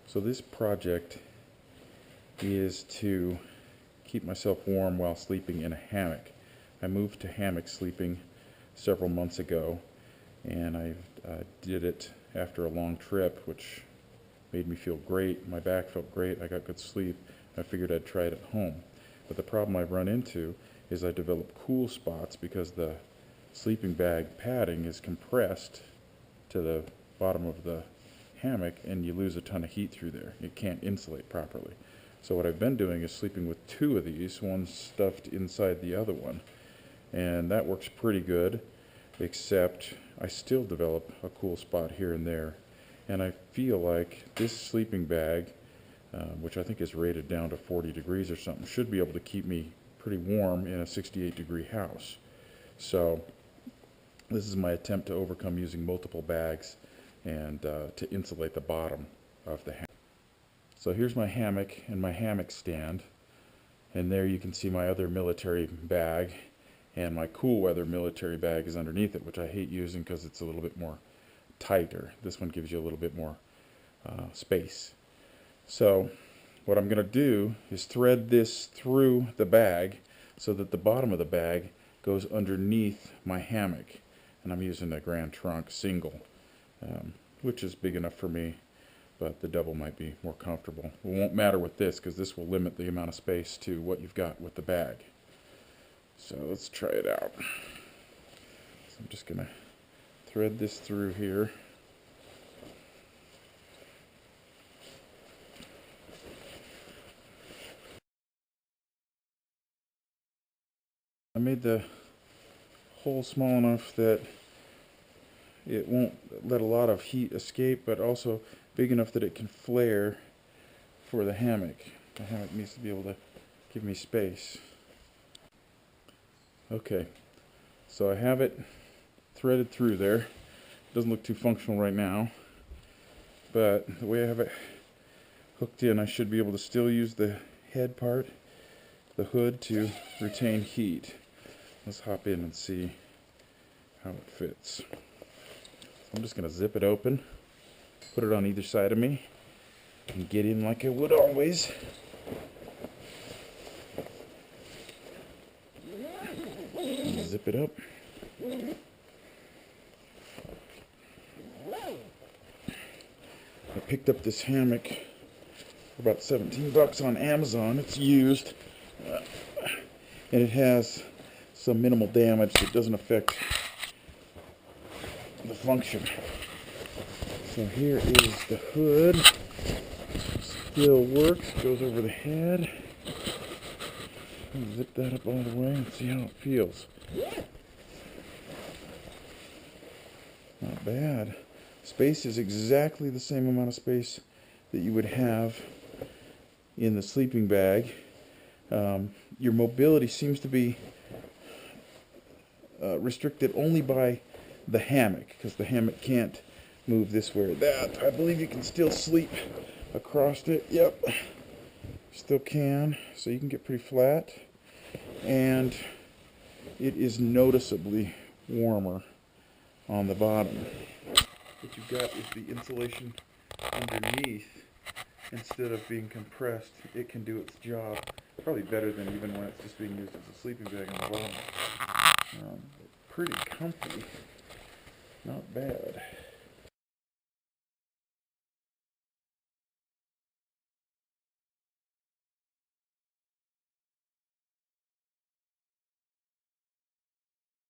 So this project is to keep myself warm while sleeping in a hammock. I moved to hammock sleeping several months ago, and I did it after a long trip, which made me feel great. My back felt great. I got good sleep. I figured I'd try it at home. But the problem I've run into is I develop cool spots because the sleeping bag padding is compressed to the bottom of the hammock, and you lose a ton of heat through there. It can't insulate properly. So what I've been doing is sleeping with two of these, one stuffed inside the other one, and that works pretty good, except I still develop a cool spot here and there. And I feel like this sleeping bag, which I think is rated down to 40 degrees or something, should be able to keep me pretty warm in a 68-degree house. So this is my attempt to overcome using multiple bags and to insulate the bottom of the hammock. So here's my hammock and my hammock stand, and there you can see my other military bag, and my cool weather military bag is underneath it, which I hate using because it's a little bit more tighter. This one gives you a little bit more space. So what I'm going to do is thread this through the bag so that the bottom of the bag goes underneath my hammock, and I'm using a Grand Trunk single, which is big enough for me, but the double might be more comfortable. It won't matter with this because this will limit the amount of space to what you've got with the bag. So let's try it out. So I'm just going to thread this through here. I made the hole small enough that it won't let a lot of heat escape, but also big enough that it can flare for the hammock. The hammock needs to be able to give me space. Okay, so I have it threaded through there. It doesn't look too functional right now, but the way I have it hooked in, I should be able to still use the head part, the hood, to retain heat. Let's hop in and see how it fits. I'm just going to zip it open, put it on either side of me, and get in like I would always. Zip it up. I picked up this hammock for about 17 bucks on Amazon. It's used, and it has some minimal damage that doesn't affect the function. So here is the hood. Still works, goes over the head. Zip that up all the way and see how it feels. Not bad. Space is exactly the same amount of space that you would have in the sleeping bag. Your mobility seems to be restricted only by the hammock, because the hammock can't move this way or that. I believe you can still sleep across it. Yep, still can. So you can get pretty flat, and it is noticeably warmer on the bottom. What you've got is the insulation underneath. Instead of being compressed, it can do its job probably better than even when it's just being used as a sleeping bag on the bottom. Pretty comfy, not bad.